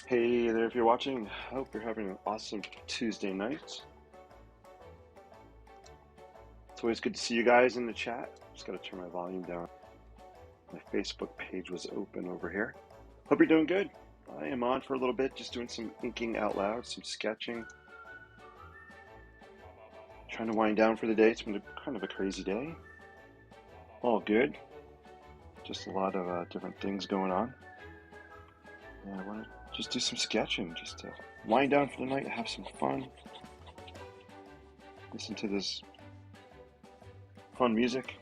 Hey there, if you're watching, I hope you're having an awesome Tuesday night. It's always good to see you guys in the chat. Just gotta turn my volume down. My Facebook page was open over here. Hope you're doing good. I am on for a little bit, just doing some inking out loud, some sketching. Trying to wind down for the day. It's been kind of a crazy day. All good. Just a lot of different things going on. And I want to just do some sketching, just to wind down for the night, have some fun. Listen to this fun music.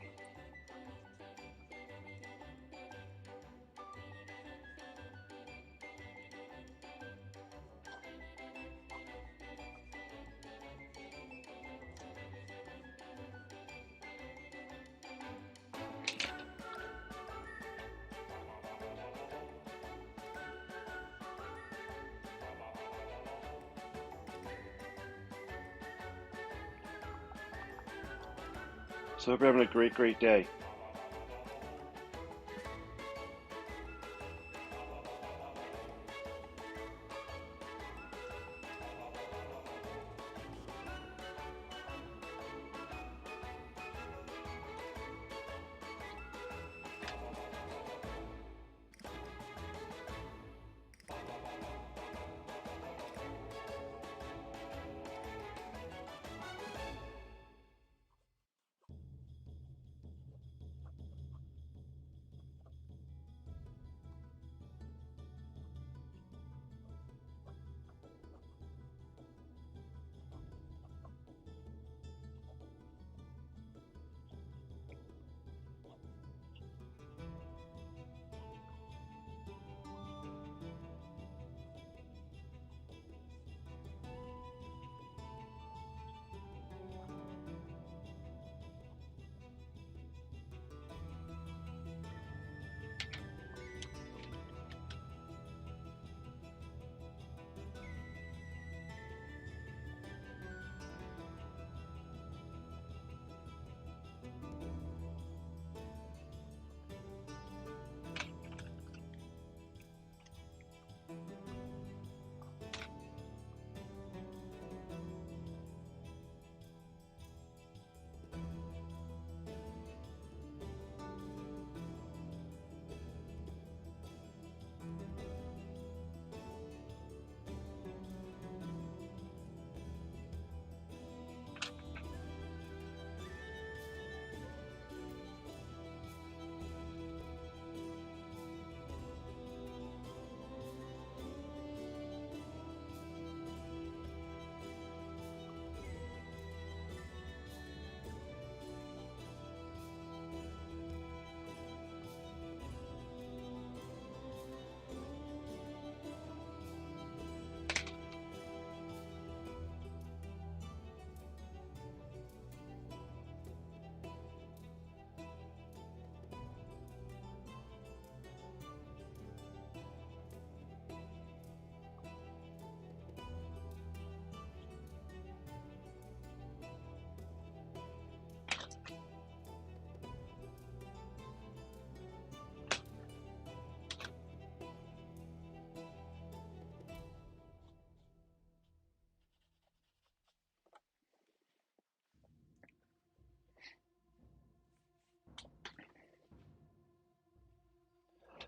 So I hope you're having a great day.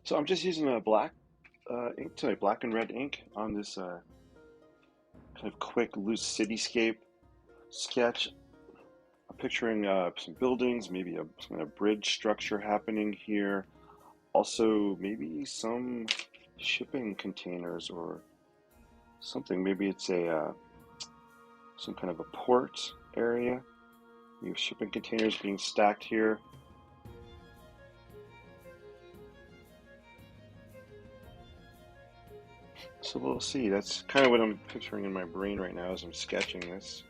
So I'm just using a black ink tonight, black and red ink on this kind of quick, loose cityscape sketch. I'm picturing some buildings, maybe some kind of bridge structure happening here. Also, maybe some shipping containers or something. Maybe it's a some kind of a port area. You have shipping containers being stacked here. So we'll see. That's kind of what I'm picturing in my brain right now as I'm sketching this.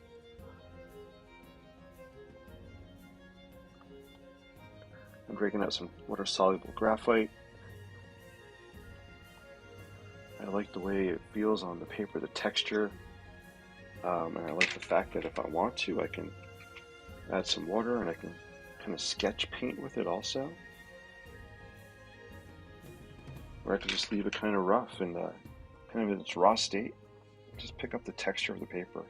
I'm breaking out some water-soluble graphite. I like the way it feels on the paper, the texture. And I like the fact that if I want to, I can add some water and I can kind of sketch paint with it also. Or I can just leave it kind of rough and kind of in its raw state. Just pick up the texture of the paper.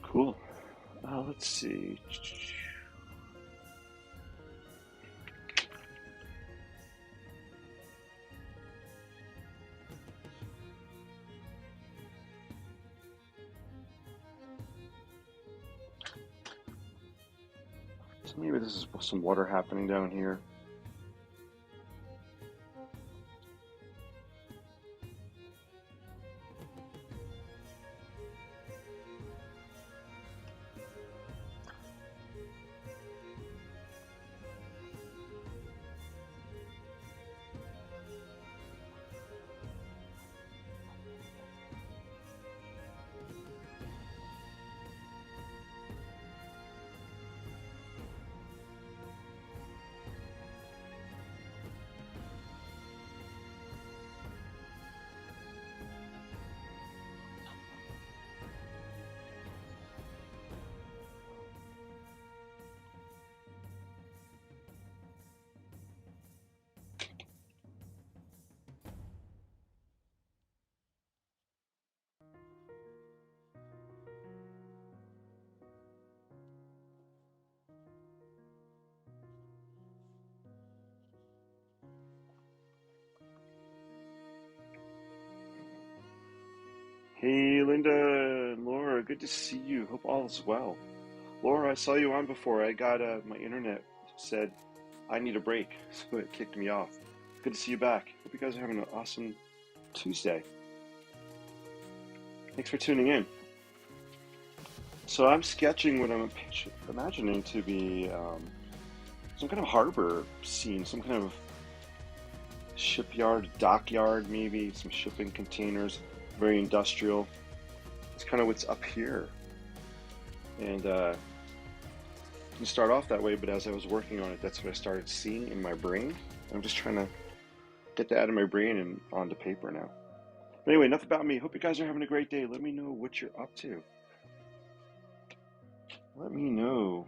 Cool. Let's see. So maybe this is some water happening down here. Hey, Linda and Laura, good to see you. Hope all is well. Laura, I saw you on before. I got my internet said I need a break, so it kicked me off. Good to see you back. Hope you guys are having an awesome Tuesday. Thanks for tuning in. So I'm sketching what I'm imagining to be some kind of harbor scene, some kind of shipyard, dockyard, maybe some shipping containers, very industrial. It's kind of what's up here. And you start off that way, but as I was working on it, that's what I started seeing in my brain. I'm just trying to get that out of my brain and onto paper now. But anyway, enough about me. Hope you guys are having a great day. Let me know what you're up to. Let me know.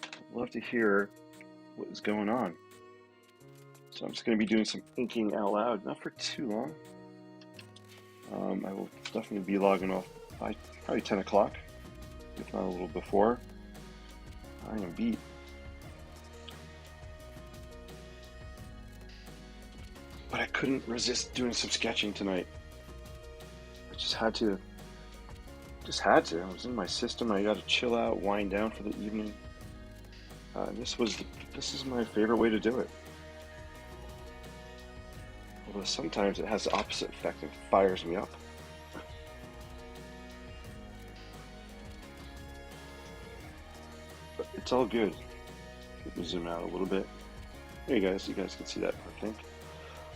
I'd love to hear what is going on. So I'm just going to be doing some inking out loud, not for too long. I will definitely be logging off by probably 10 o'clock, if not a little before. I am beat. But I couldn't resist doing some sketching tonight. I just had to. It was in my system. I got to chill out, wind down for the evening. This is my favorite way to do it. Although sometimes it has the opposite effect and fires me up. But it's all good. Let me zoom out a little bit. There you guys can see that, I think.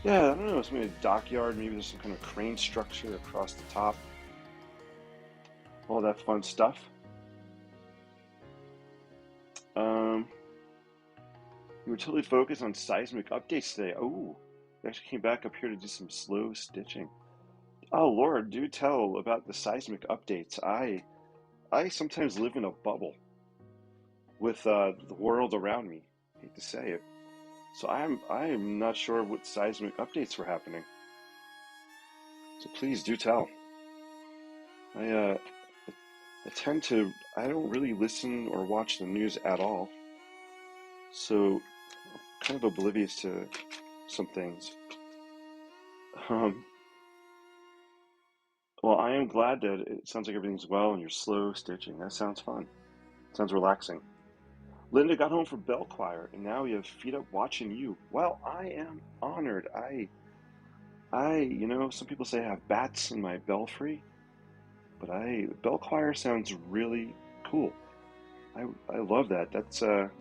Yeah, I don't know, it's maybe a dockyard, maybe there's some kind of crane structure across the top. All that fun stuff. You were totally focused on seismic updates today. Oh, we actually came back up here to do some slow stitching. Oh, Laura, do tell about the seismic updates. I sometimes live in a bubble with the world around me. I hate to say it. So I'm not sure what seismic updates were happening. So please do tell. I I don't really listen or watch the news at all, so I'm kind of oblivious to some things. Um, well, I am glad that it sounds like everything's well and you're slow stitching. That sounds fun. Sounds relaxing. Linda got home from bell choir, and now you have feet up watching you. Well, I am honored. Some people say I have bats in my belfry, but bell choir sounds really cool. I love that. That's when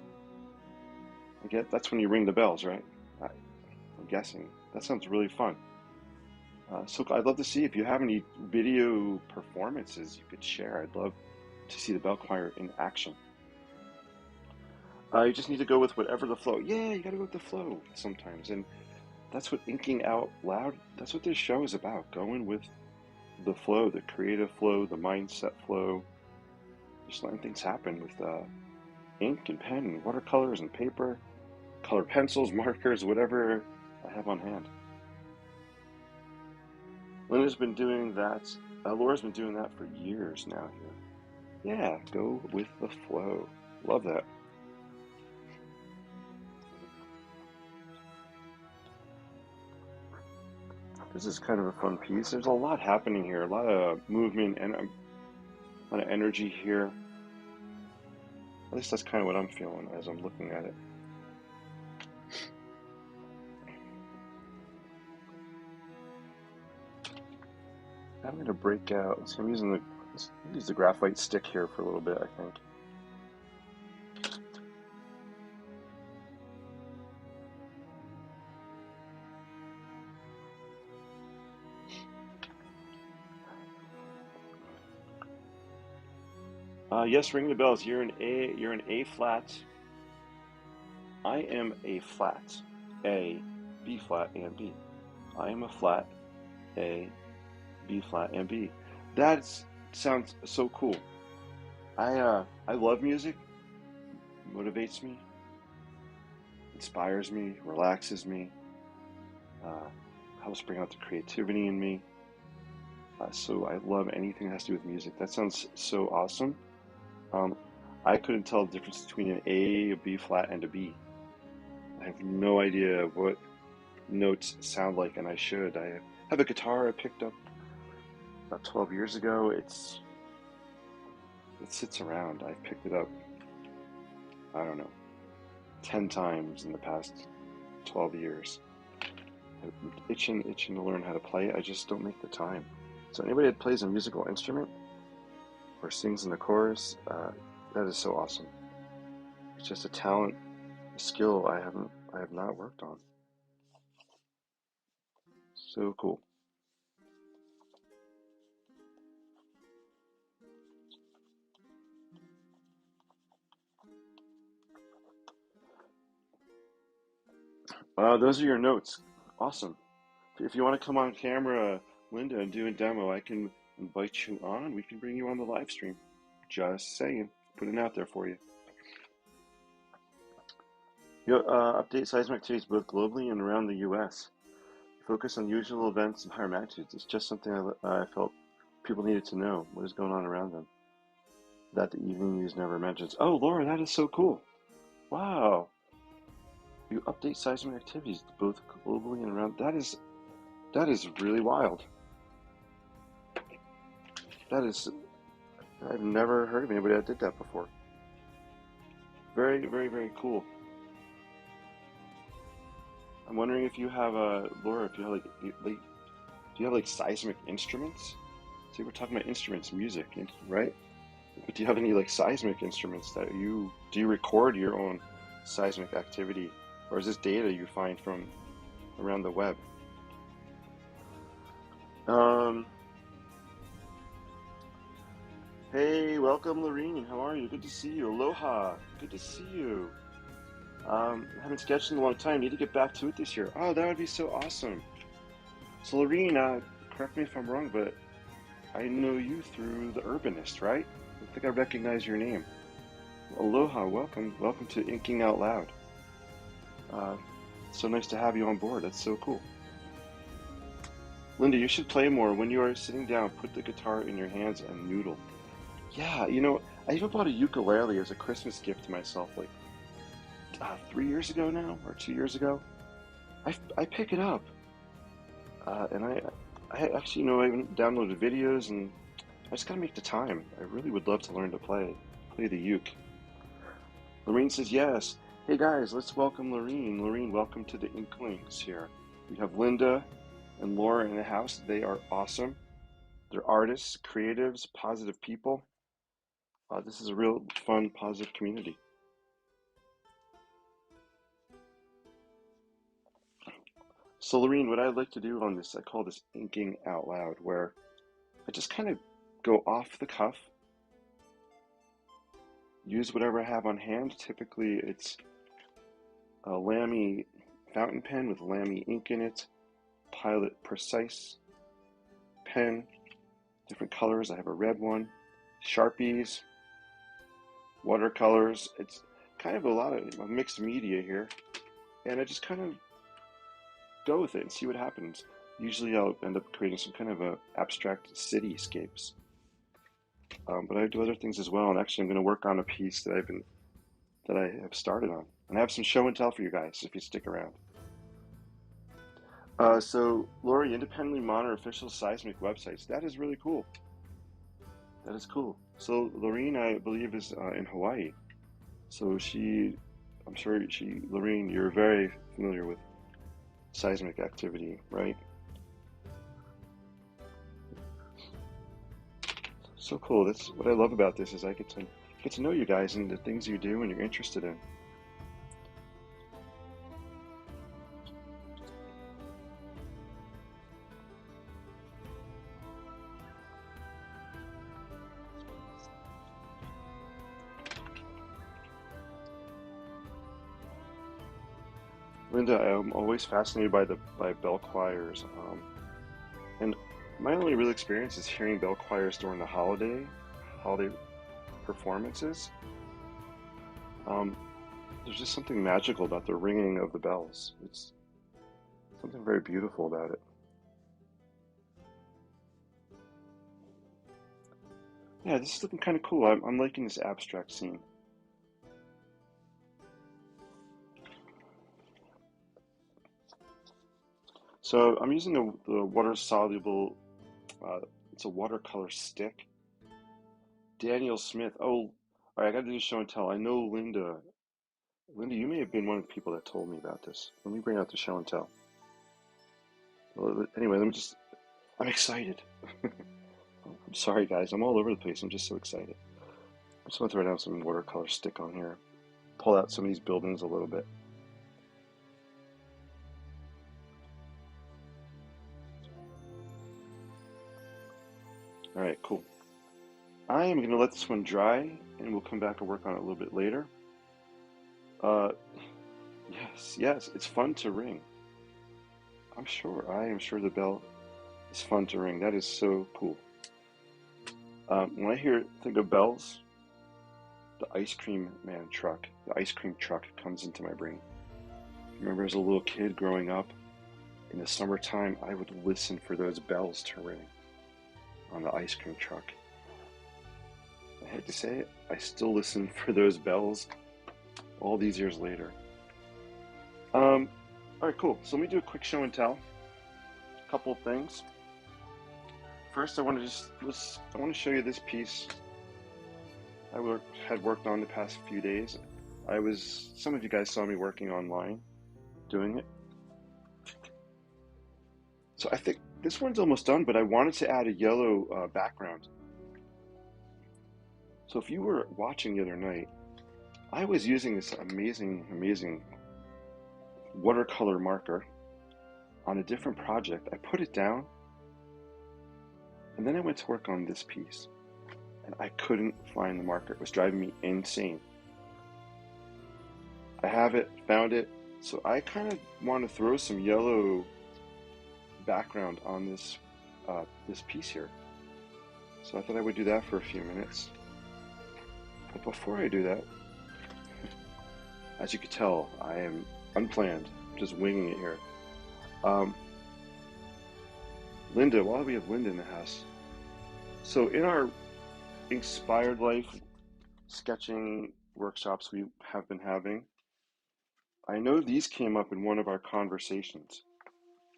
you ring the bells, right? I'm guessing. That sounds really fun. So I'd love to see if you have any video performances you could share. I'd love to see the bell choir in action. You just need to go with whatever the flow. Yeah, you got to go with the flow sometimes, and that's what inking out loud. That's what this show is about. Going with the flow, the creative flow, the mindset flow. Just letting things happen with ink and pen and watercolors and paper, colored pencils, markers, whatever I have on hand. Linda's been doing that. Laura's been doing that for years now here. Yeah, go with the flow. Love that. This is kind of a fun piece. There's a lot happening here, a lot of movement and a lot of energy here. At least that's kind of what I'm feeling as I'm looking at it. I'm going to break out. So I'm using use the graphite stick here for a little bit, I think. Yes, ring the bells. You're an A flat. I am a flat. A, B flat, and B. I am a flat, A, B flat, and B. That sounds so cool. I love music. Motivates me, inspires me, relaxes me, uh, helps bring out the creativity in me. So I love anything that has to do with music. That sounds so awesome. Um, I couldn't tell the difference between an A, a B flat, and a B. I have no idea what notes sound like, and I should. I have a guitar I picked up about 12 years ago. It sits around. I've picked it up, I don't know, 10 times in the past 12 years. I'm itching to learn how to play it. I just don't make the time. So anybody that plays a musical instrument or sings in the chorus, that is so awesome. It's just a talent, a skill I have not worked on. So cool. Those are your notes. Awesome. If you want to come on camera, Linda, and do a demo, I can invite you on. We can bring you on the live stream. Just saying. Putting it out there for you. Update seismic activities both globally and around the U.S. Focus on usual events and higher magnitudes. It's just something I felt people needed to know. What is going on around them? That the evening news never mentions. Oh, Laura, that is so cool. Wow. You update seismic activities both globally and around. That is really wild. I've never heard of anybody that did that before. Very, very, very cool. I'm wondering if you have Laura, if you have do you have like seismic instruments? See, we're talking about instruments, music, right? But do you have any like seismic instruments do you record your own seismic activity, or is this data you find from around the web? Hey, welcome, Lorene. How are you? Good to see you. Aloha. Good to see you. Haven't sketched in a long time. Need to get back to it this year. Oh, that would be so awesome. So, Lorene, correct me if I'm wrong, but I know you through The Urbanist, right? I think I recognize your name. Aloha, welcome to Inking Out Loud. It's so nice to have you on board. That's so cool. Linda, you should play more. When you are sitting down, put the guitar in your hands and noodle. Yeah, you know, I even bought a ukulele as a Christmas gift to myself like 3 years ago now, or 2 years ago. I pick it up, and I actually, you know, I even downloaded videos, and I just gotta make the time. I really would love to learn to play the uke. Lorene says yes. Hey guys, let's welcome Lorene. Lorene, welcome to the Inklings here. We have Linda and Laura in the house. They are awesome. They're artists, creatives, positive people. This is a real fun, positive community. So Lorene, what I'd like to do on this, I call this inking out loud, where I just kind of go off the cuff, use whatever I have on hand. Typically it's a Lamy fountain pen with Lamy ink in it, Pilot Precise pen, different colors. I have a red one, Sharpies, watercolors. It's kind of a lot of mixed media here, and I just kind of go with it and see what happens. Usually I'll end up creating some kind of abstract cityscapes, but I do other things as well. And actually, I'm going to work on a piece that I have started on, and I have some show and tell for you guys if you stick around. So Lori, independently monitor official seismic websites. That is really cool. That is cool. So Lorene, I believe, is in Hawaii. So I'm sure Lorene, you're very familiar with seismic activity, right? So cool. That's what I love about this, is I get to know you guys and the things you do and you're interested in. Linda, I'm always fascinated by bell choirs, and my only real experience is hearing bell choirs during the holiday performances. Um, there's just something magical about the ringing of the bells. It's something very beautiful about it. Yeah, this is looking kind of cool. I'm liking this abstract scene. So I'm using the water soluble. It's a watercolor stick. Daniel Smith. Oh, all right. I got to do show and tell. I know Linda. Linda, you may have been one of the people that told me about this. Let me bring out the show and tell. Well, anyway, I'm excited. I'm sorry, guys. I'm all over the place. I'm just so excited. I just want to throw down some watercolor stick on here. Pull out some of these buildings a little bit. All right, cool. I am going to let this one dry, and we'll come back and work on it a little bit later. Uh, yes, it's fun to ring. I am sure the bell is fun to ring. That is so cool. When I think of bells, the ice cream truck comes into my brain. Remember, as a little kid growing up, in the summertime, I would listen for those bells to ring on the ice cream truck. I hate to say it, I still listen for those bells all these years later. All right, cool. So let me do a quick show and tell. A couple of things. First, I want to show you this piece I had worked on the past few days. Some of you guys saw me working online, doing it. So I think this one's almost done, but I wanted to add a yellow background. So if you were watching the other night, I was using this amazing watercolor marker on a different project. I put it down, and then I went to work on this piece, and I couldn't find the marker. It was driving me insane. I have it, found it, so I kind of want to throw some yellow background on this piece here. So I thought I would do that for a few minutes. But before I do that, as you can tell, I am unplanned. just winging it here. Linda, why do we have Linda in the house? So in our Inkspired Life sketching workshops we have been having, I know these came up in one of our conversations.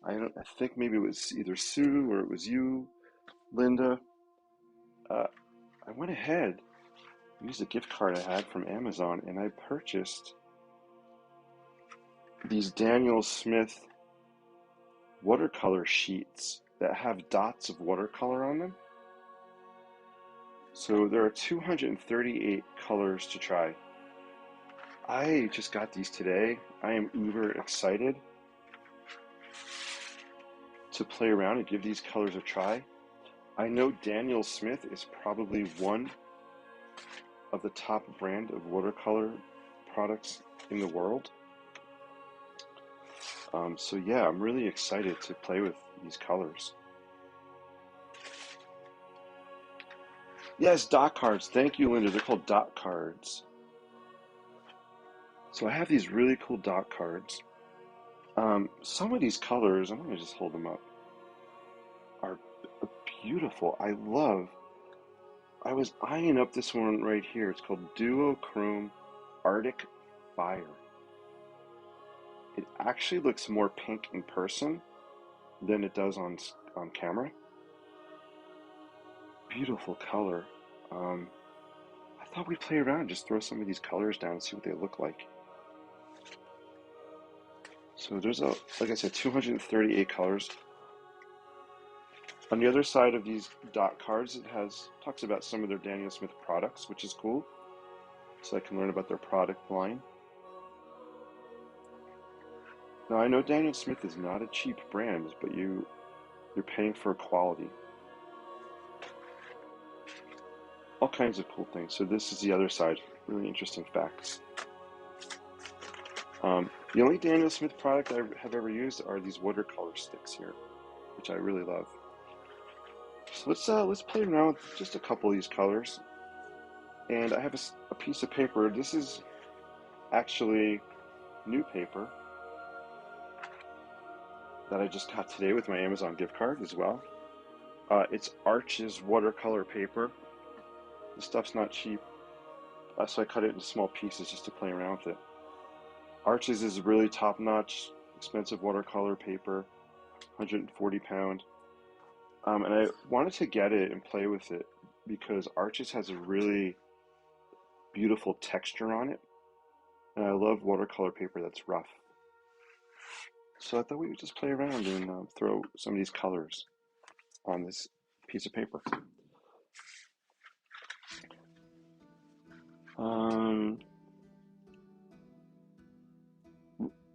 I think maybe it was either Sue or it was you, Linda. I went ahead, used a gift card I had from Amazon, and I purchased these Daniel Smith watercolor sheets that have dots of watercolor on them. So there are 238 colors to try. I just got these today. I am uber excited to play around and give these colors a try. I know Daniel Smith is probably one of the top brand of watercolor products in the world. So yeah, I'm really excited to play with these colors. Yes, dot cards. Thank you, Linda. They're called dot cards. So I have these really cool dot cards. Some of these colors, I'm going to just hold them up, are beautiful. I was eyeing up this one right here. It's called Duochrome Arctic Fire. It actually looks more pink in person than it does on camera. Beautiful color. I thought we'd play around and just throw some of these colors down and see what they look like. So there's like I said, 238 colors. On the other side of these dot cards, it talks about some of their Daniel Smith products, which is cool. So I can learn about their product line. Now I know Daniel Smith is not a cheap brand, but you're paying for quality. All kinds of cool things. So this is the other side, really interesting facts. The only Daniel Smith product I have ever used are these watercolor sticks here, which I really love. So let's play around with just a couple of these colors. And I have a piece of paper. This is actually new paper that I just got today with my Amazon gift card as well. It's Arches watercolor paper. This stuff's not cheap, so I cut it into small pieces just to play around with it. Arches is really top-notch, expensive watercolor paper, 140 pound. And I wanted to get it and play with it because Arches has a really beautiful texture on it. And I love watercolor paper that's rough. So I thought we would just play around and throw some of these colors on this piece of paper.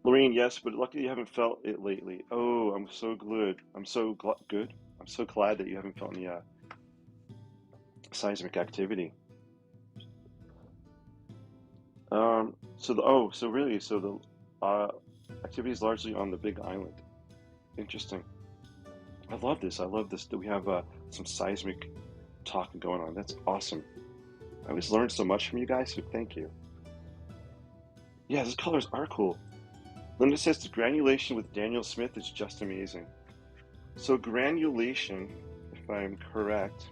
Lorraine, yes, but luckily you haven't felt it lately. Oh, I'm so good. I'm so good. I'm so glad that you haven't felt any seismic activity. So the activity is largely on the Big Island. Interesting. I love this. I love this that we have some seismic talk going on. That's awesome. I always learn so much from you guys, so thank you. Yeah, these colors are cool. Linda says the granulation with Daniel Smith is just amazing. So granulation, if I'm correct,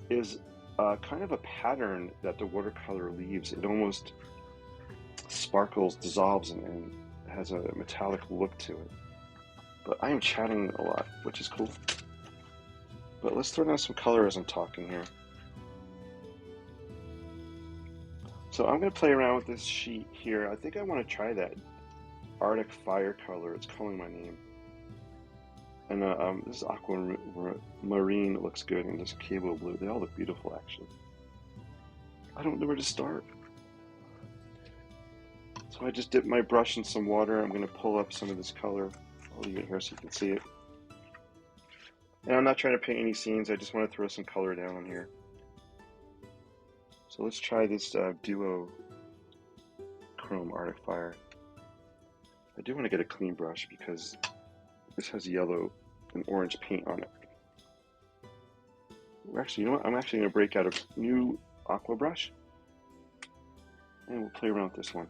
is kind of a pattern that the watercolor leaves. It almost sparkles, dissolves, and has a metallic look to it. But I am chatting a lot, which is cool. But let's throw down some color as I'm talking here. So I'm going to play around with this sheet here. I think I want to try that Arctic Fire color. It's calling my name. And this aquamarine looks good, and this cable blue. They all look beautiful, actually. I don't know where to start. So I just dipped my brush in some water. I'm going to pull up some of this color. I'll leave it here so you can see it. And I'm not trying to paint any scenes. I just want to throw some color down on here. So let's try this Duochrome Arctic Fire. I do want to get a clean brush because this has yellow and orange paint on it. Actually, you know what? I'm actually going to break out a new aqua brush and we'll play around with this one.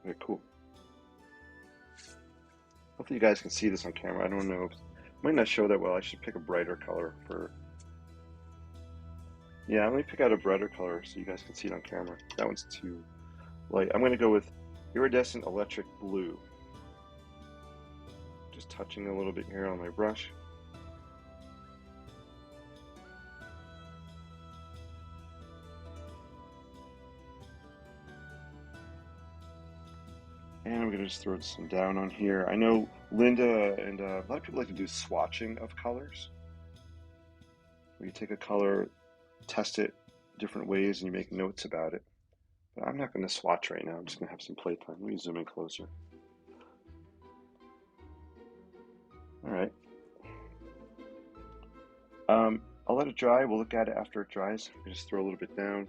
Very cool. Hopefully you guys can see this on camera. I don't know. It might not show that well. I should pick a brighter color for... Yeah, let me pick out a brighter color so you guys can see it on camera. That one's too light. I'm going to go with Iridescent Electric Blue. Just touching a little bit here on my brush. And I'm going to just throw some down on here. I know Linda and a lot of people like to do swatching of colors. Where you take a color, test it different ways, and you make notes about it. But I'm not going to swatch right now. I'm just going to have some playtime. Let me zoom in closer. All right. I'll let it dry. We'll look at it after it dries. Just throw a little bit down.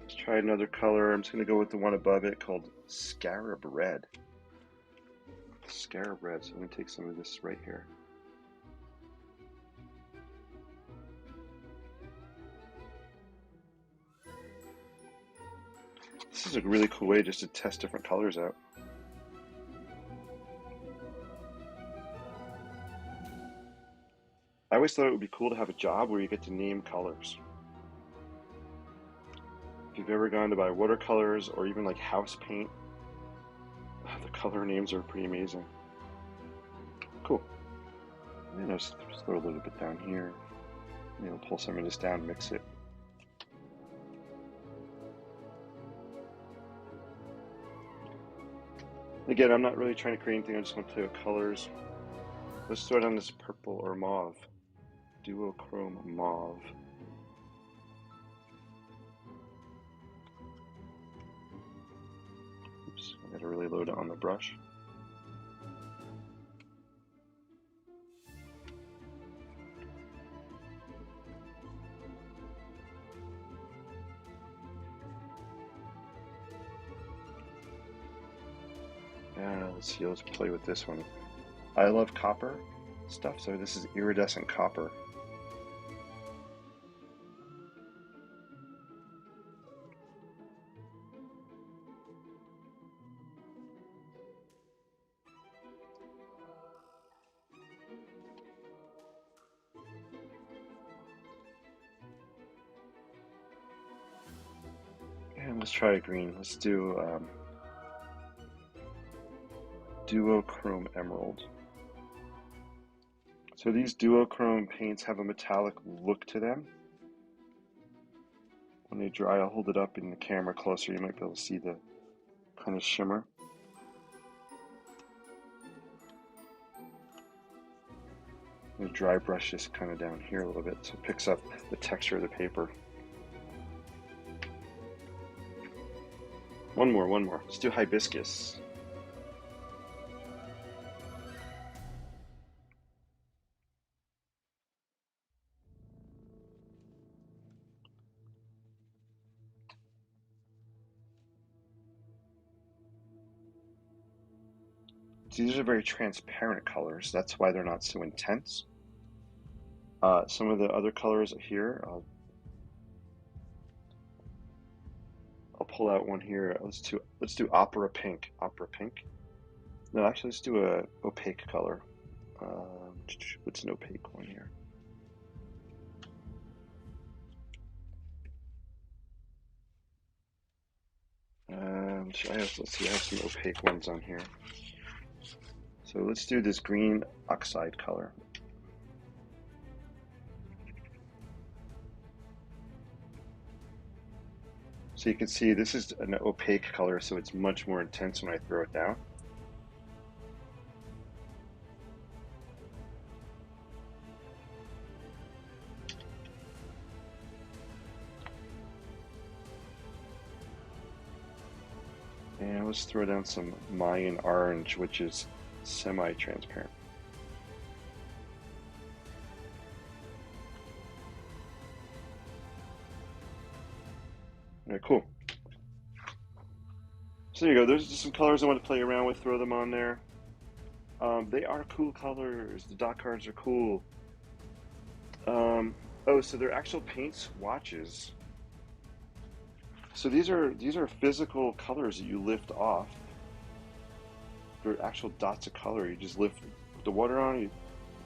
Let's try another color. I'm just going to go with the one above it called Scarab Red. Scarab Red. So let me take some of this right here. This is a really cool way just to test different colors out. I always thought it would be cool to have a job where you get to name colors. If you've ever gone to buy watercolors or even like house paint, the color names are pretty amazing. Cool. And then just throw a little bit down here. Maybe pull some of this down, mix it. Again, I'm not really trying to create anything. I just want to play with colors. Let's throw down this purple or mauve. Duochrome Mauve. Oops, I gotta really load it on the brush. Let's see, let's play with this one. I love copper stuff, so this is iridescent copper. And let's try a green. Let's do Duochrome Emerald. So these duochrome paints have a metallic look to them. When they dry, I'll hold it up in the camera closer. You might be able to see the kind of shimmer. I'm going to dry brush this kind of down here a little bit so it picks up the texture of the paper. One more. Let's do Hibiscus. So these are very transparent colors. That's why they're not so intense. Some of the other colors here, I'll pull out one here. Let's do Opera Pink. No, actually, let's do a opaque color. What's an opaque one here? Let's see, I have some opaque ones on here. So let's do this green oxide color. So you can see this is an opaque color, so it's much more intense when I throw it down. And let's throw down some Mayan orange, which is semi-transparent. All right, cool. So there you go. There's just some colors I want to play around with. Throw them on there. They are cool colors. The dot cards are cool. Oh, so they're actual paint swatches. So these are physical colors that you lift off. They're actual dots of color. You just lift, put the water on, you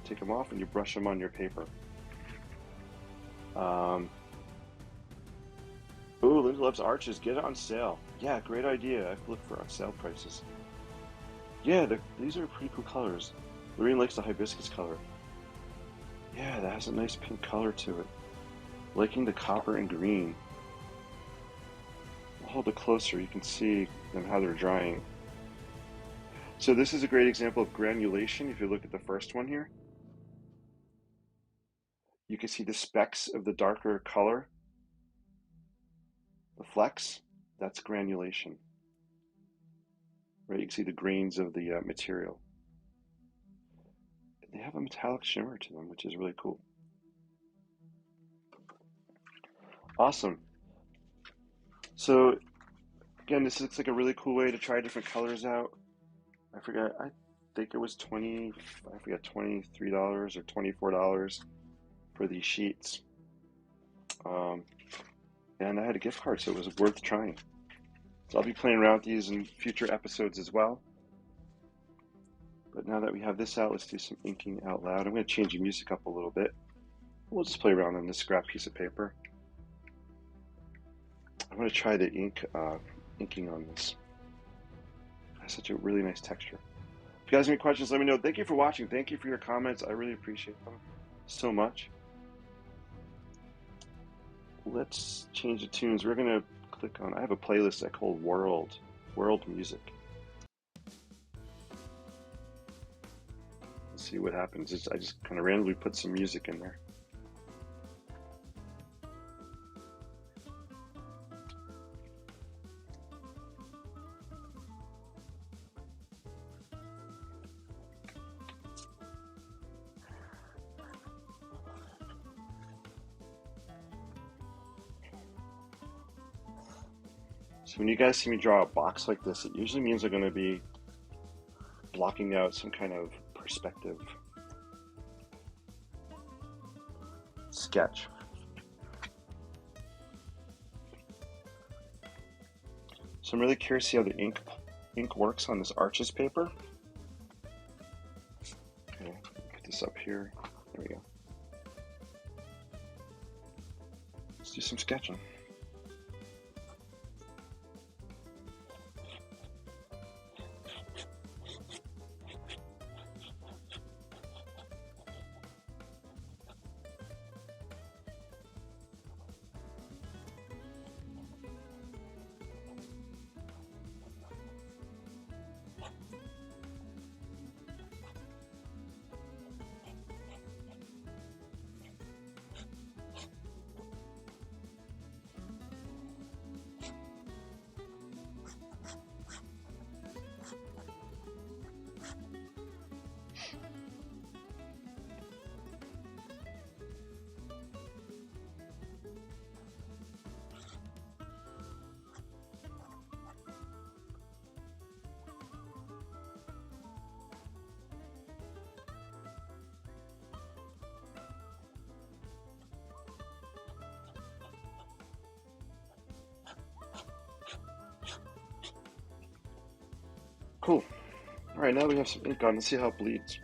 take them off, and you brush them on your paper. Ooh, Linda loves arches. Get it on sale. Yeah, great idea. I have to look for on sale prices. Yeah, these are pretty cool colors. Lorene likes the hibiscus color. Yeah, that has a nice pink color to it. Liking the copper and green. I'll hold it closer. You can see them how they're drying. So this is a great example of granulation. If you look at the first one here, you can see the specks of the darker color, the flecks. That's granulation. Right, you can see the grains of the material. They have a metallic shimmer to them, which is really cool. Awesome. So again, this looks like a really cool way to try different colors out. I forget, I think it was $23 or $24 for these sheets. And I had a gift card, so it was worth trying. So I'll be playing around with these in future episodes as well. But now that we have this out, let's do some inking out loud. I'm going to change the music up a little bit. We'll just play around on this scrap piece of paper. I'm going to try the inking on this. It has such a really nice texture. If you guys have any questions, let me know. Thank you for watching. Thank you for your comments. I really appreciate them so much. Let's change the tunes. We're going to click on, I have a playlist I call World Music. Let's see what happens. I just kind of randomly put some music in there. So when you guys see me draw a box like this, it usually means I'm going to be blocking out some kind of perspective sketch. So I'm really curious to see how the ink works on this arches paper. Okay, put this up here. There we go. Let's do some sketching. Cool. All right, now we have some ink on. Let's see how it bleeds.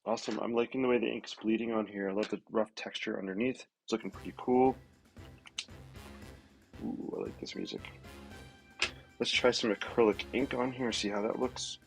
Awesome. I'm liking the way the ink's bleeding on here. I love the rough texture underneath. It's looking pretty cool. Ooh, I like this music. Let's try some acrylic ink on here, see how that looks.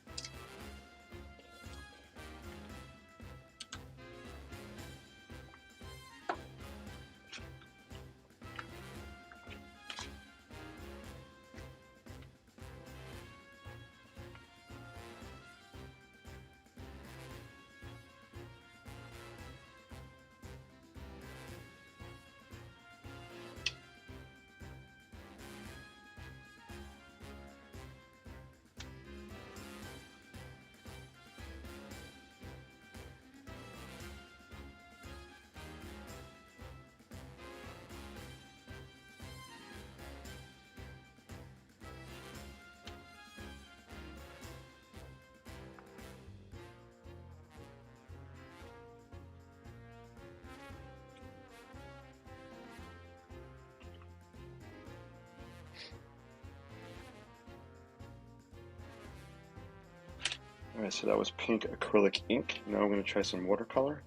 Alright, so that was pink acrylic ink. Now I'm going to try some watercolor.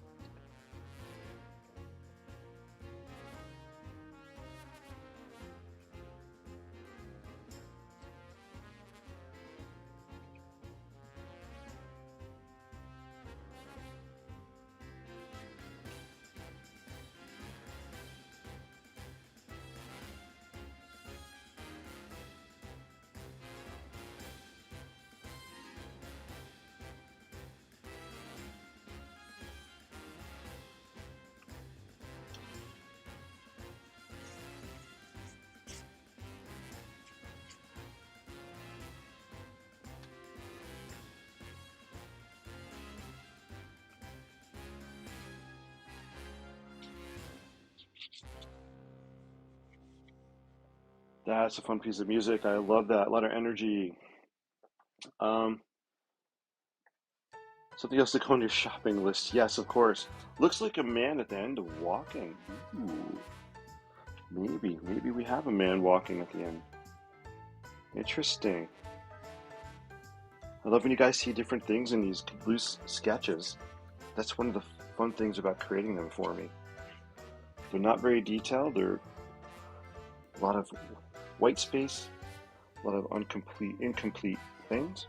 That's a fun piece of music. I love that. A lot of energy. Um, Something else to go on your shopping list. Yes, of course. Looks like a man at the end of walking. Ooh, maybe we have a man walking at the end. Interesting. I love when you guys see different things in these loose sketches. That's one of the fun things about creating them for me. They're not very detailed. They're a lot of white space, a lot of incomplete things,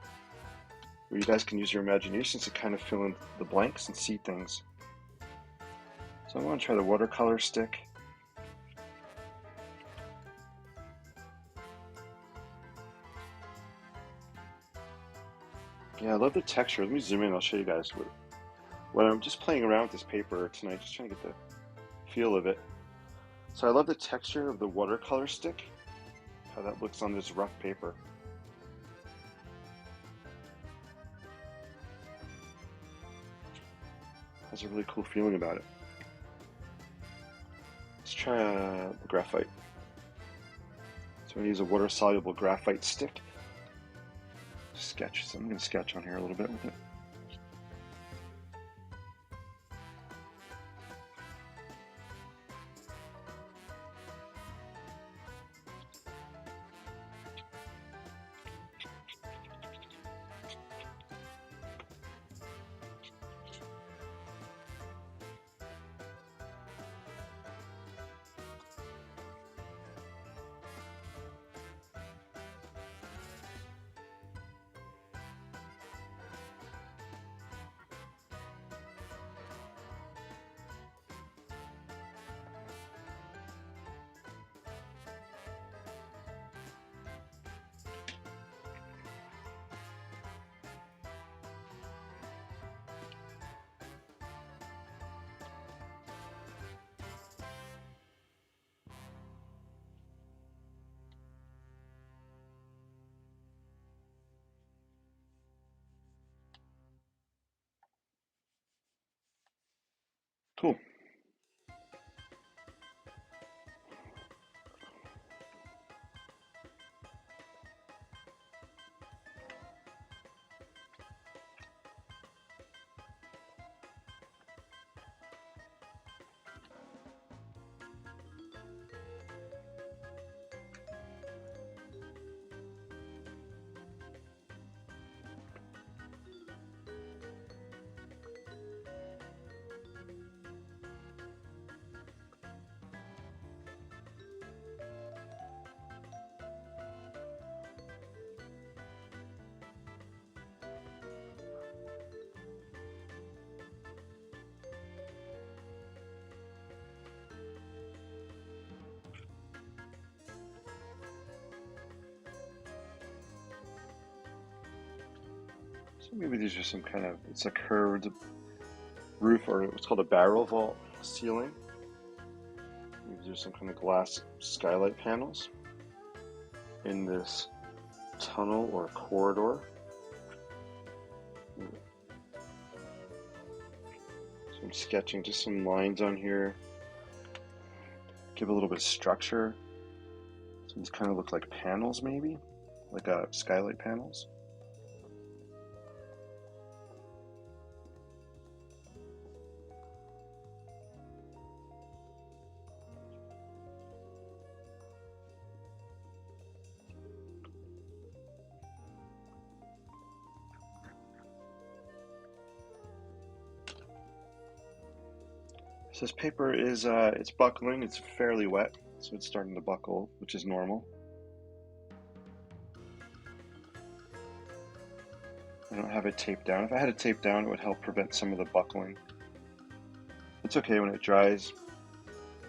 where you guys can use your imaginations to kind of fill in the blanks and see things. So I want to try the watercolor stick. Yeah, I love the texture. Let me zoom in. I'll show you guys when I'm just playing around with this paper tonight, just trying to get the feel of it. So I love the texture of the watercolor stick, how that looks on this rough paper. Has a really cool feeling about it. Let's try the graphite. So I'm going to use a water-soluble graphite stick. Sketch. So I'm going to sketch on here a little bit with it. Cool. maybe these are some kind of, it's a curved roof, or what's called a barrel vault ceiling. Maybe there's some kind of glass skylight panels in this tunnel or corridor. So I'm sketching just some lines on here, give a little bit of structure. So these kind of look like panels, maybe like skylight panels. So this paper is it's buckling. It's fairly wet, so it's starting to buckle, which is normal. I don't have it taped down. If I had it taped down, it would help prevent some of the buckling. It's okay when it dries.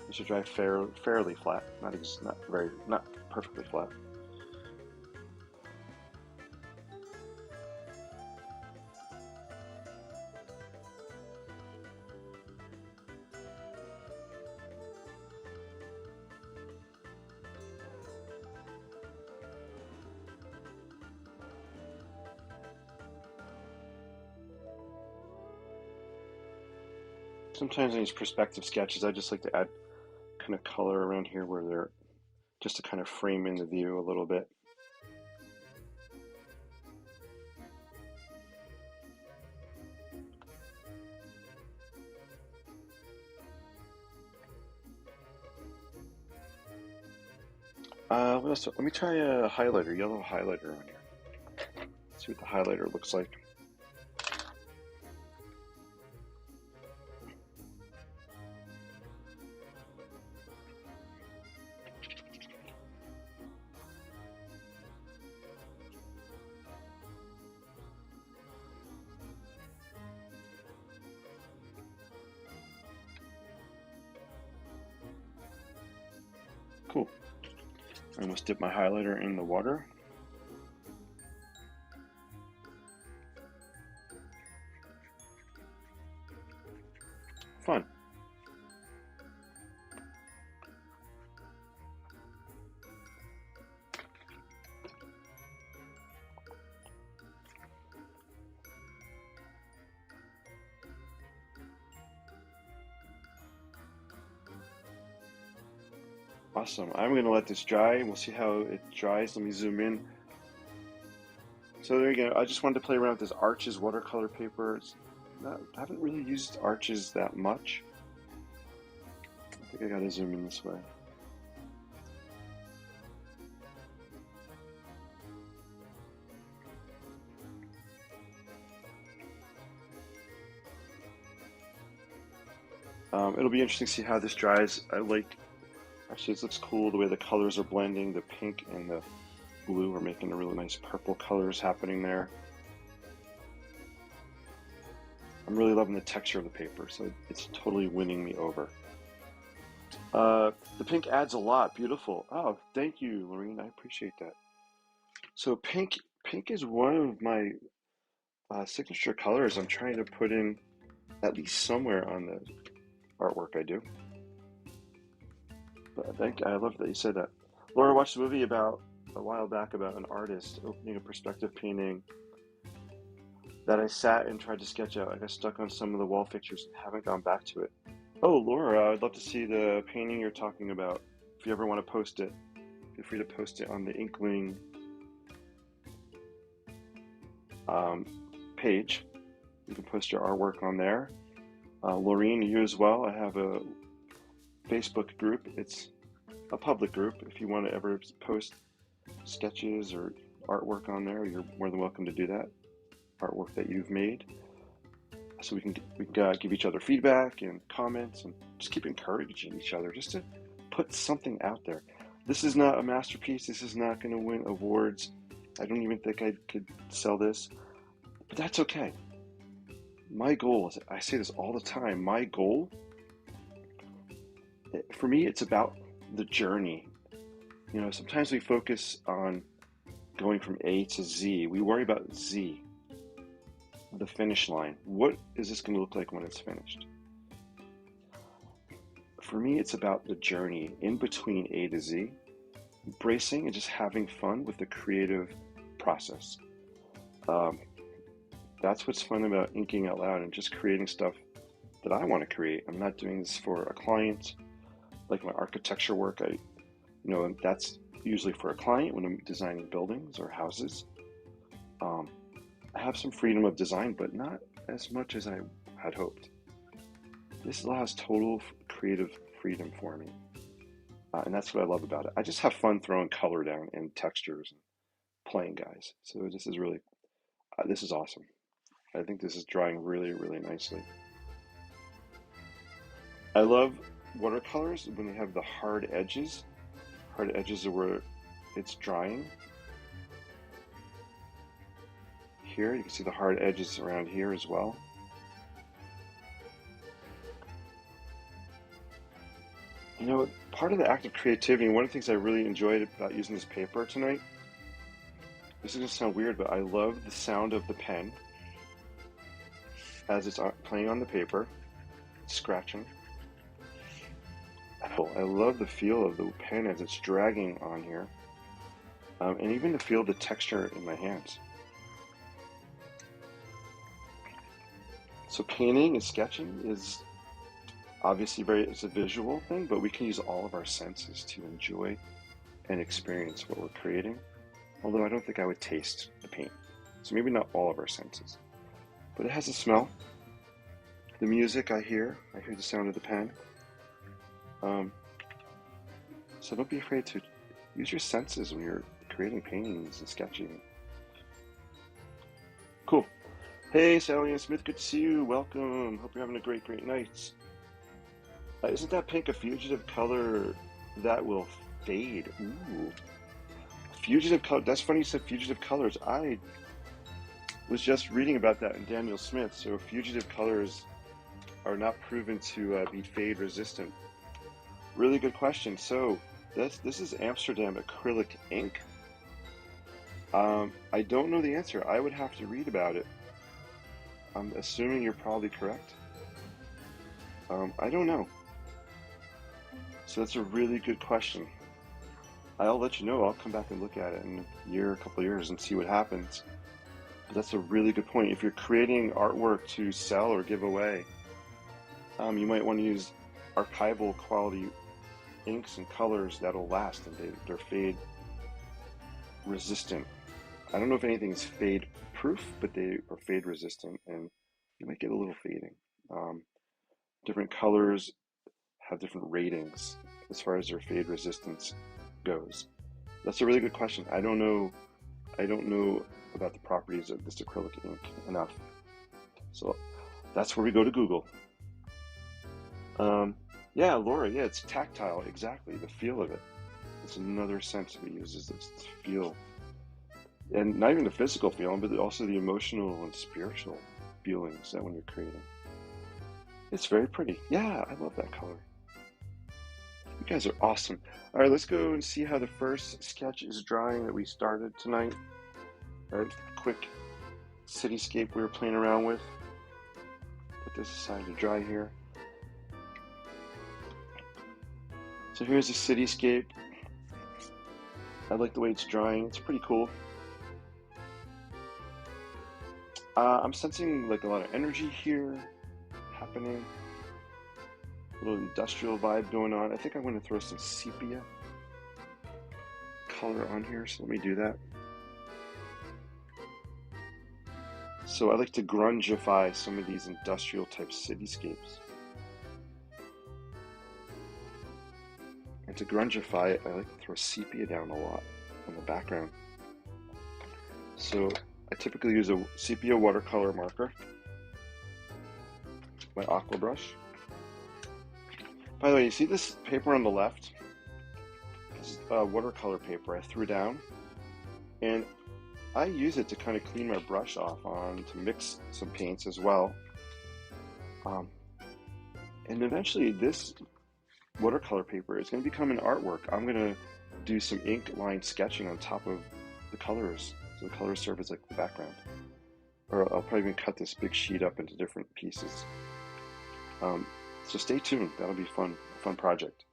It should dry fairly flat, not perfectly flat. Sometimes in these perspective sketches, I just like to add kind of color around here where they're just to kind of frame in the view a little bit. What else? Let me try a highlighter, yellow highlighter on here. See what the highlighter looks like. Cool. I almost dipped my highlighter in the water. Fun. Awesome. I'm going to let this dry. We'll see how it dries. Let me zoom in. So there you go. I just wanted to play around with this Arches watercolor paper. I haven't really used Arches that much. I think I got to zoom in this way. It'll be interesting to see how this dries. Actually, this looks cool the way the colors are blending. The pink and the blue are making a really nice purple colors happening there. I'm really loving the texture of the paper, so it's totally winning me over. The pink adds a lot. Beautiful. Oh, thank you, Lorene. I appreciate that. So pink is one of my signature colors I'm trying to put in at least somewhere on the artwork I do. But I love that you said that. Laura watched a movie a while back about an artist opening a perspective painting that I sat and tried to sketch out. I got stuck on some of the wall fixtures and haven't gone back to it. Oh, Laura, I'd love to see the painting you're talking about. If you ever want to post it, feel free to post it on the Inkling page. You can post your artwork on there. Laureen, you as well. I have a Facebook group. It's a public group. If you want to ever post sketches or artwork on there, you're more than welcome to do that. Artwork that you've made. So we can give each other feedback and comments and just keep encouraging each other just to put something out there. This is not a masterpiece. This is not going to win awards. I don't even think I could sell this, but that's okay. My goal is, I say this all the time, my goal, for me, it's about the journey. You know, sometimes we focus on going from A to Z. We worry about Z. the finish line. What is this going to look like when it's finished? For me, it's about the journey in between A to Z, embracing and just having fun with the creative process. That's what's fun about inking out loud and just creating stuff that I want to create. I'm not doing this for a client. Like my architecture work, that's usually for a client when I'm designing buildings or houses. I have some freedom of design, but not as much as I had hoped. This allows total creative freedom for me. And that's what I love about it. I just have fun throwing color down and textures and playing, guys. So this is really, this is awesome. I think this is drying really, really nicely. I love watercolors when they have the hard edges. Hard edges are where it's drying. Here, you can see the hard edges around here as well. You know, part of the act of creativity, and one of the things I really enjoyed about using this paper tonight, this is going to sound weird, but I love the sound of the pen as it's playing on the paper, scratching. I love the feel of the pen as it's dragging on here, and even the feel of the texture in my hands. So painting and sketching is obviously it's a visual thing, but we can use all of our senses to enjoy and experience what we're creating. Although I don't think I would taste the paint. So maybe not all of our senses. But it has a smell. The music I hear the sound of the pen. So don't be afraid to use your senses when you're creating paintings and sketching. Cool. Hey, Sally and Smith, good to see you. Welcome. Hope you're having a great, great night. Isn't that pink a fugitive color that will fade? Ooh. Fugitive color. That's funny you said fugitive colors. I was just reading about that in Daniel Smith. So fugitive colors are not proven to be fade resistant. Really good question. So this is Amsterdam acrylic ink. I don't know the answer. I would have to read about it. I'm assuming you're probably correct. I don't know. So that's a really good question. I'll let you know. I'll come back and look at it in a year, a couple of years and see what happens. But that's a really good point. If you're creating artwork to sell or give away, you might want to use archival quality inks and colors that'll last, and they're fade resistant. I don't know if anything is fade proof, but they are fade resistant, and you might get a little fading. Different colors have different ratings as far as their fade resistance goes. That's a really good question. I don't know about the properties of this acrylic ink enough. So that's where we go to Google. Yeah, Laura, yeah, it's tactile, exactly, the feel of it. It's another sense we use, is this feel. And not even the physical feeling, but also the emotional and spiritual feelings that when you're creating. It's very pretty. Yeah, I love that color. You guys are awesome. All right, let's go and see how the first sketch is drying that we started tonight. All right, quick cityscape we were playing around with. Put this aside to dry here. So here's the cityscape. I like the way it's drying. It's pretty cool. I'm sensing like a lot of energy here happening. A little industrial vibe going on. I think I'm going to throw some sepia color on here, so let me do that. So I like to grungify some of these industrial type cityscapes. And to grungify it, I like to throw sepia down a lot in the background. So I typically use a sepia watercolor marker, my aqua brush. By the way, you see this paper on the left? This is watercolor paper I threw down, and I use it to kind of clean my brush off on, to mix some paints as well. And eventually this watercolor paper is going to become an artwork. I'm going to do some ink line sketching on top of the colors, so the colors serve as like the background. or I'll probably even cut this big sheet up into different pieces. So stay tuned. That'll be fun, a fun project.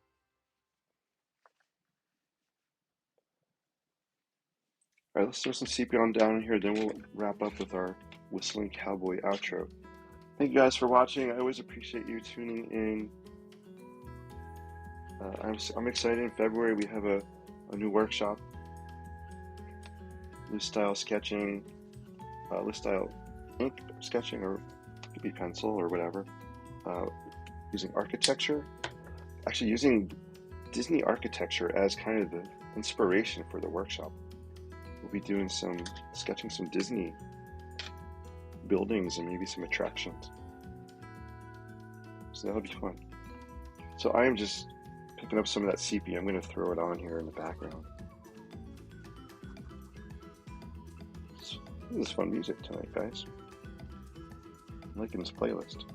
All right, let's throw some sepia on down in here, then we'll wrap up with our Whistling Cowboy outro. Thank you guys for watching. I always appreciate you tuning in. I'm excited. In February, we have a new workshop. List style sketching, list style ink sketching, or it could be pencil or whatever. Using architecture. Actually, using Disney architecture as kind of the inspiration for the workshop. We'll be doing sketching some Disney buildings and maybe some attractions. So that'll be fun. So I am just picking up some of that sepia. I'm going to throw it on here in the background. This is fun music tonight, guys. I'm liking this playlist.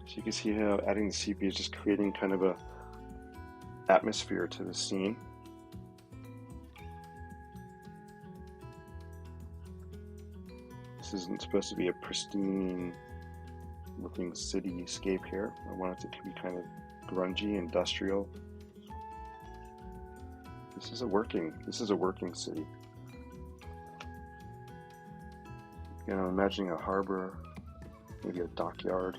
So you can see how adding the sepia is just creating kind of a atmosphere to the scene. This isn't supposed to be a pristine looking cityscape here. I want it to be kind of grungy, industrial. This is a working city. You know, imagining a harbor, maybe a dockyard.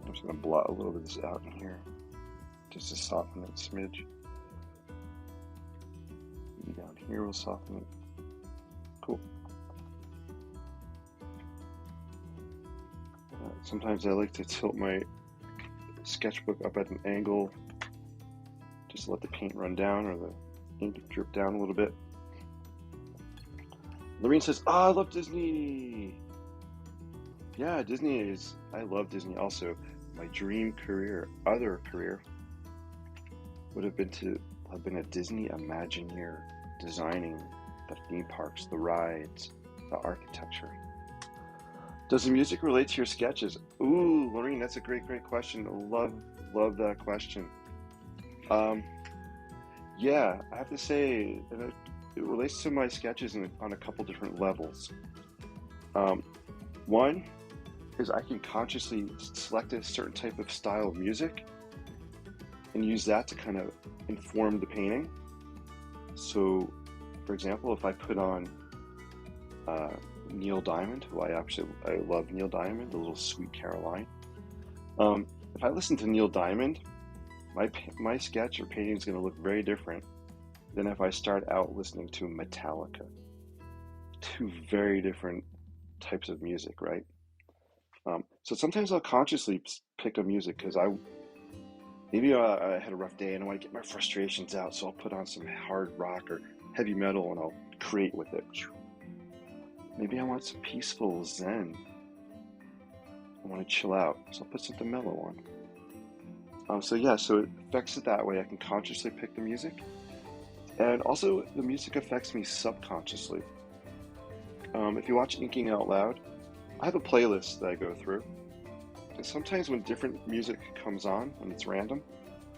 I'm just going to blot a little bit of this out in here, just to soften it a smidge. Maybe down here we'll soften it. Cool. Sometimes I like to tilt my sketchbook up at an angle, just to let the paint run down or the ink drip down a little bit. Lorene says, I love Disney! Yeah, I love Disney also. My dream career, other career, would have been to have been a Disney Imagineer, designing the theme parks, the rides, the architecture. Does the music relate to your sketches? Ooh, Lorene, that's a great question. Love that question. Yeah, I have to say, it relates to my sketches on a couple different levels. One is I can consciously select a certain type of style of music and use that to kind of inform the painting. So, for example, if I put on Neil Diamond, who I love Neil Diamond, the little Sweet Caroline. If I listen to Neil Diamond, my sketch or painting is going to look very different than if I start out listening to Metallica. Two very different types of music, right? So sometimes I'll consciously pick a music because maybe I had a rough day and I want to get my frustrations out, so I'll put on some hard rock or heavy metal and I'll create with it. Maybe I want some peaceful zen. I want to chill out, so I'll put something mellow on. So it affects it that way. I can consciously pick the music. And also, the music affects me subconsciously. If you watch Inking Out Loud, I have a playlist that I go through. And sometimes when different music comes on, when it's random,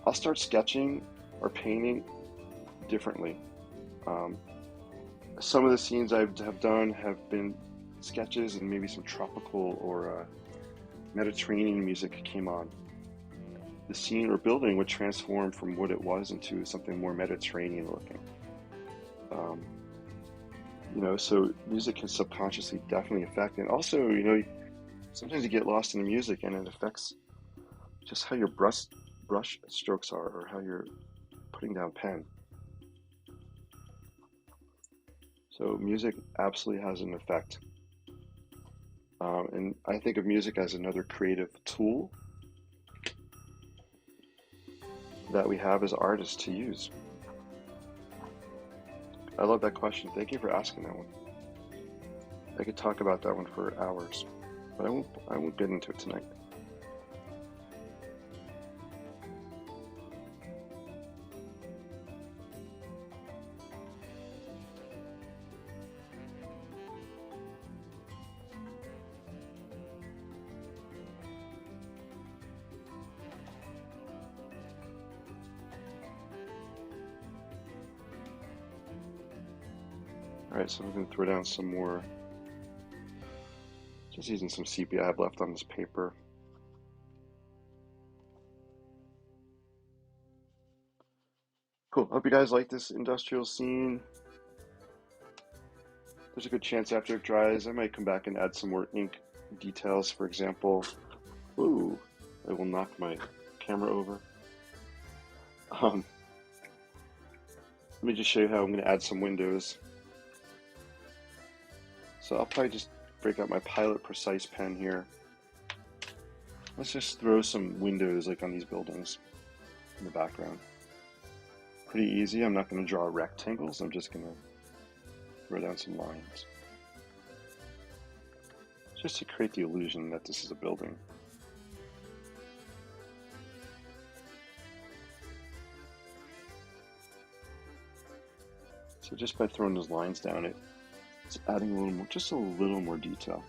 I'll start sketching or painting differently. Some of the scenes I have done have been sketches, and maybe some tropical or Mediterranean music came on. The scene or building would transform from what it was into something more Mediterranean looking. So music can subconsciously definitely affect, and also, sometimes you get lost in the music and it affects just how your brush strokes are or how you're putting down pen. So music absolutely has an effect. And I think of music as another creative tool that we have as artists to use. I love that question. Thank you for asking that one. I could talk about that one for hours, but I won't get into it tonight. Alright, so I'm going to throw down some more, just using some sepia I have left on this paper. Cool, hope you guys like this industrial scene. There's a good chance after it dries, I might come back and add some more ink details. For example, ooh, I will knock my camera over. Let me just show you how I'm going to add some windows. So I'll probably just break out my Pilot Precise pen here. Let's just throw some windows like on these buildings in the background. Pretty easy. I'm not going to draw rectangles. I'm just going to throw down some lines. Just to create the illusion that this is a building. So just by throwing those lines down, it's adding a little more, just a little more detail.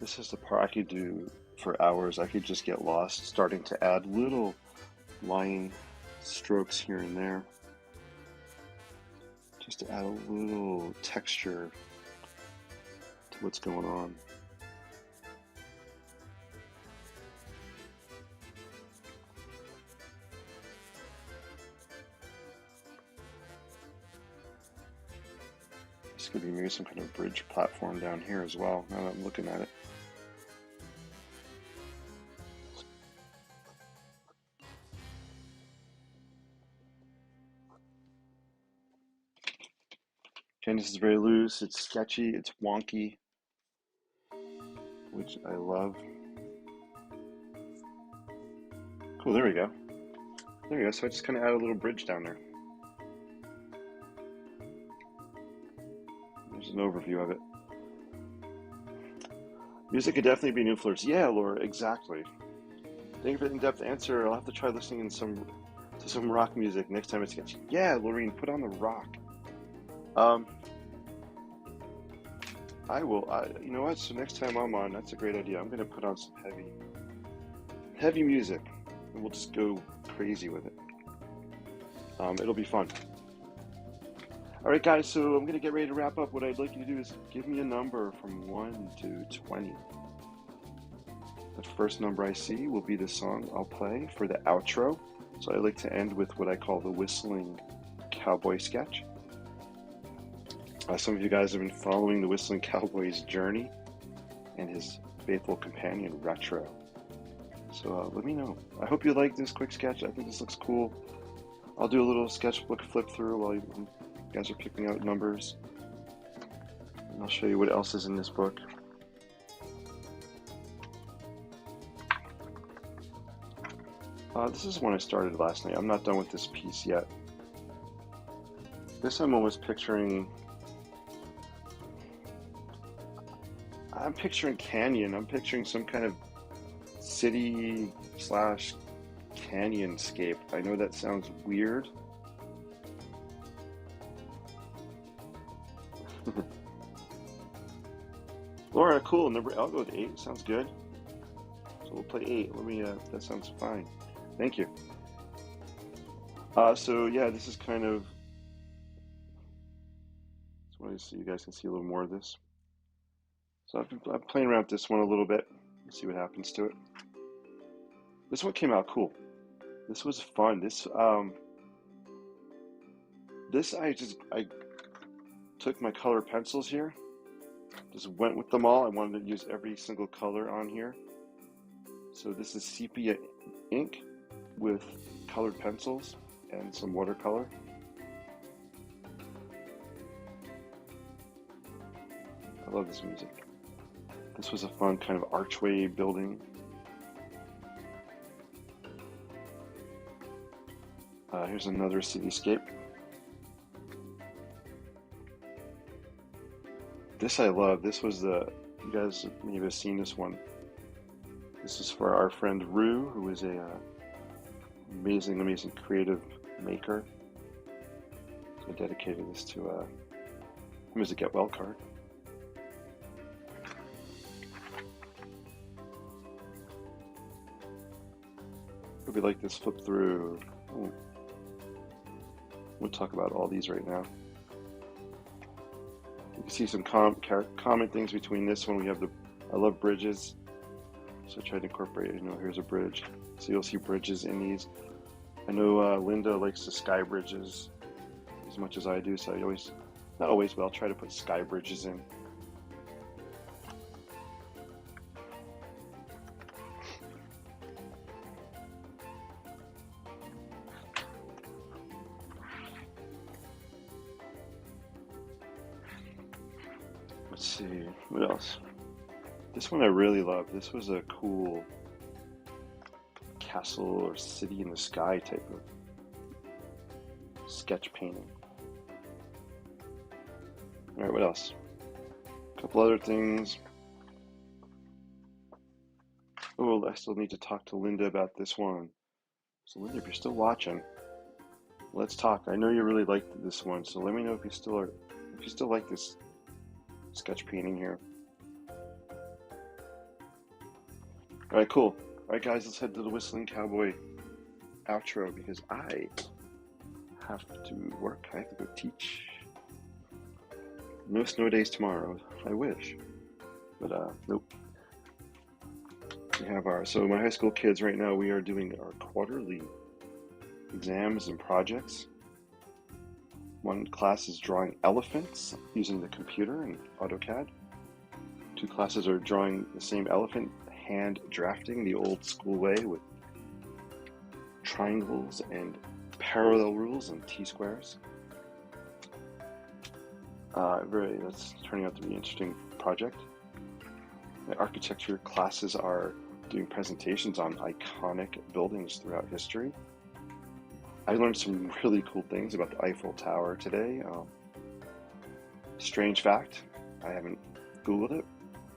This is the part I could do for hours. I could just get lost starting to add little line strokes here and there, just to add a little texture to what's going on. This could be maybe some kind of bridge platform down here as well, now that I'm looking at it. Okay, this is very loose, it's sketchy, it's wonky, which I love. Cool, there we go. There we go, so I just kind of add a little bridge down there. There's an overview of it. Music could definitely be an influence. Yeah, Laura, exactly. Thank you for the in-depth answer. I'll have to try listening to some rock music next time it's sketchy. Yeah, Laureen, put on the rock. I will. You know what? So next time I'm on, that's a great idea. I'm going to put on some heavy music, and we'll just go crazy with it. It'll be fun. All right, guys. So I'm going to get ready to wrap up. What I'd like you to do is give me a number from 1 to 20. The first number I see will be the song I'll play for the outro. So I like to end with what I call the whistling cowboy sketch. Some of you guys have been following the Whistling Cowboy's journey and his faithful companion, Retro. So let me know. I hope you like this quick sketch. I think this looks cool. I'll do a little sketchbook flip through while you guys are picking out numbers. And I'll show you what else is in this book. This is one I started last night. I'm not done with this piece yet. This I'm almost picturing... I'm picturing canyon. I'm picturing some kind of city / canyonscape. I know that sounds weird. Laura, cool. I'll go with 8. Sounds good. So we'll play 8. Let me. That sounds fine. Thank you. So yeah, this is kind of so you guys can see a little more of this. So I'm playing around with this one a little bit. Let's see what happens to it. This one came out cool. This was fun. This I took my color pencils here, just went with them all. I wanted to use every single color on here. So this is sepia ink with colored pencils and some watercolor. I love this music. This was a fun kind of archway building. Here's another cityscape. This I love. This was you guys may have seen this one. This is for our friend Rue, who is a amazing creative maker. So I dedicated this to him as a get well card. Hope you like this flip through. Ooh. We'll talk about all these right now. You can see some common things between this one. We have I love bridges, so I tried to incorporate, here's a bridge. So you'll see bridges in these. I know Linda likes the sky bridges as much as I do, so I always, not always, but I'll try to put sky bridges in. Let's see, what else? This one I really love. This was a cool castle or city in the sky type of sketch painting. All right, what else? A couple other things. Oh, I still need to talk to Linda about this one. So Linda, if you're still watching, let's talk. I know you really liked this one, so let me know if you still like this sketch painting here. All right, cool. All right, guys, let's head to the Whistling Cowboy outro because I have to work. I have to go teach. No snow days tomorrow. I wish, but nope. We have so my high school kids right now, we are doing our quarterly exams and projects. One class is drawing elephants using the computer and AutoCAD. 2 classes are drawing the same elephant, hand drafting the old school way with triangles and parallel rules and T-squares. That's turning out to be an interesting project. My architecture classes are doing presentations on iconic buildings throughout history. I learned some really cool things about the Eiffel Tower today. Strange fact, I haven't Googled it.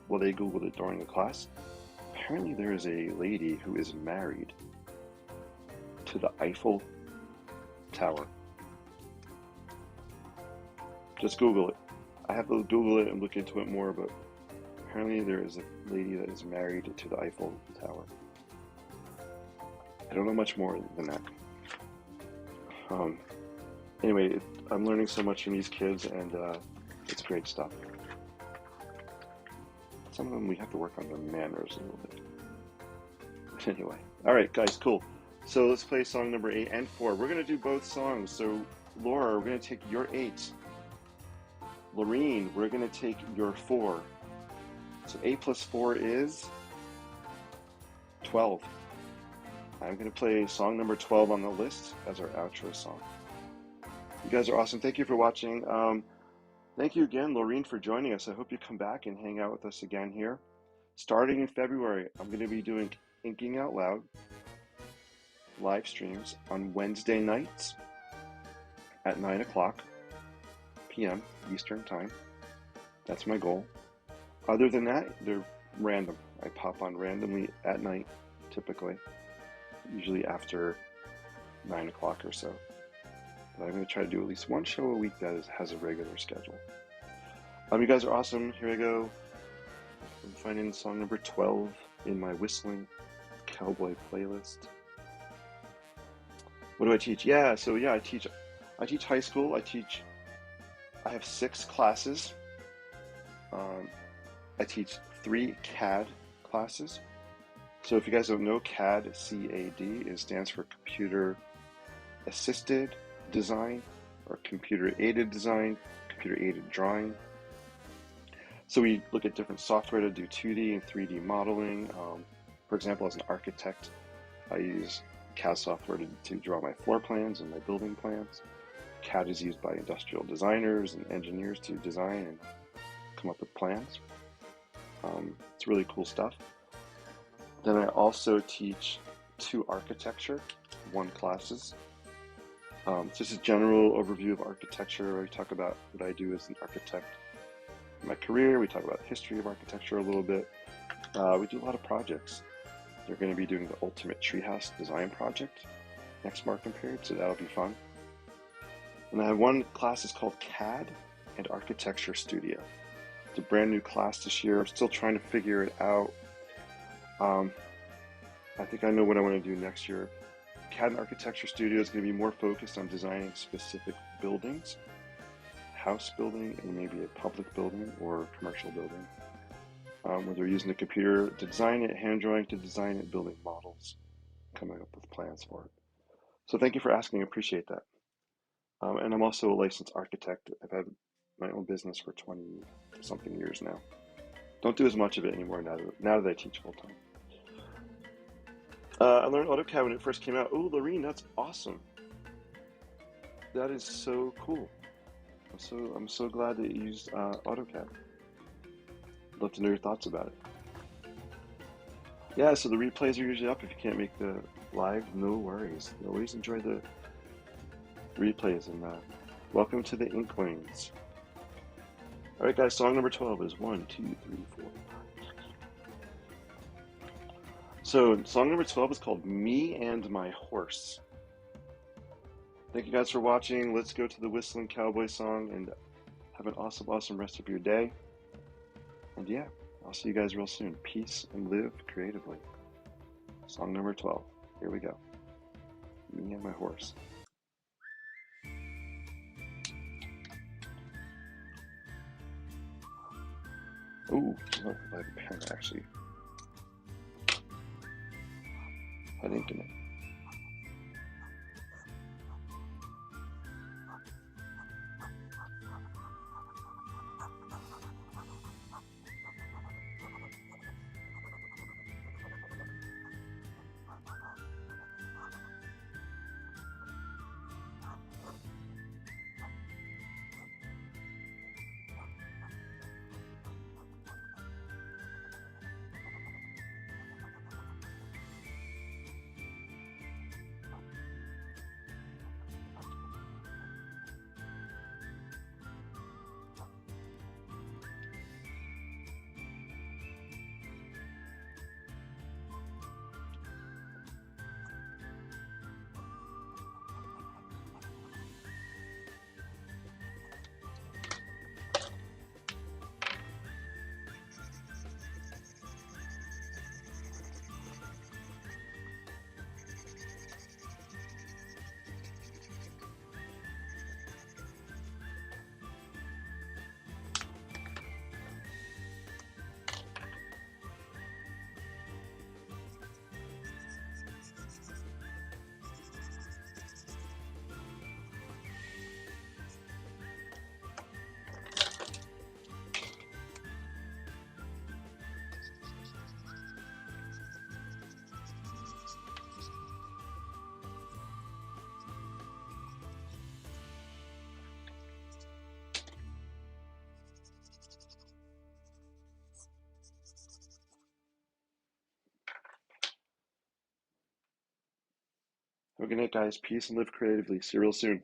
Well, they Googled it during the class. Apparently there is a lady who is married to the Eiffel Tower. Just Google it. I have to Google it and look into it more, but apparently there is a lady that is married to the Eiffel Tower. I don't know much more than that. Anyway, I'm learning so much from these kids, and it's great stuff. Some of them we have to work on their manners a little bit. But anyway, all right, guys, cool. So let's play song number 8 and 4. We're gonna do both songs. So Laura, we're gonna take your 8. Lorene, we're gonna take your 4. So 8 plus 4 is 12. I'm going to play song number 12 on the list as our outro song. You guys are awesome. Thank you for watching. Thank you again, Lorene, for joining us. I hope you come back and hang out with us again here. Starting in February, I'm going to be doing Inking Out Loud live streams on Wednesday nights at 9 o'clock p.m. Eastern Time. That's my goal. Other than that, they're random. I pop on randomly at night, typically. Usually after 9 o'clock or so. But I'm going to try to do at least one show a week that has a regular schedule. You guys are awesome. Here I go. I'm finding song number 12 in my Whistling Cowboy playlist. What do I teach? I teach high school. I teach I have 6 classes. I teach 3 CAD classes. So if you guys don't know, CAD, C-A-D, it stands for Computer Assisted Design or Computer Aided Design, Computer Aided Drawing. So we look at different software to do 2D and 3D modeling. For example, as an architect, I use CAD software to draw my floor plans and my building plans. CAD is used by industrial designers and engineers to design and come up with plans. It's really cool stuff. Then I also teach 2 architecture 1 classes. Just a general overview of architecture. We talk about what I do as an architect in my career. We talk about the history of architecture a little bit. We do a lot of projects. They're going to be doing the Ultimate Treehouse Design Project next marking period, so that'll be fun. And I have 1 class is called CAD and Architecture Studio. It's a brand new class this year. I'm still trying to figure it out. I think I know what I want to do next year. CAD and Architecture Studio is going to be more focused on designing specific buildings, house building, and maybe a public building or commercial building. Where they're using the computer to design it, hand drawing to design it, building models, coming up with plans for it. So thank you for asking, I appreciate that. And I'm also a licensed architect. I've had my own business for 20-something years now. Don't do as much of it anymore now that I teach full time. I learned AutoCAD when it first came out. Oh, Lorene, that's awesome. That is so cool. I'm so glad that you used AutoCAD. I'd love to know your thoughts about it. Yeah, so the replays are usually up if you can't make the live. No worries. You always enjoy the replays, and welcome to the Inklings. All right, guys. Song number 12 is 1, 2, 3, 4, 5, 6. So song number 12 is called "Me and My Horse." Thank you guys for watching. Let's go to the Whistling Cowboy song and have an awesome rest of your day. And yeah, I'll see you guys real soon. Peace and live creatively. Song number 12. Here we go. Me and My Horse. Ooh, look, I have a pen actually. Had ink in it. Have a good night, guys. Peace and live creatively. See you real soon.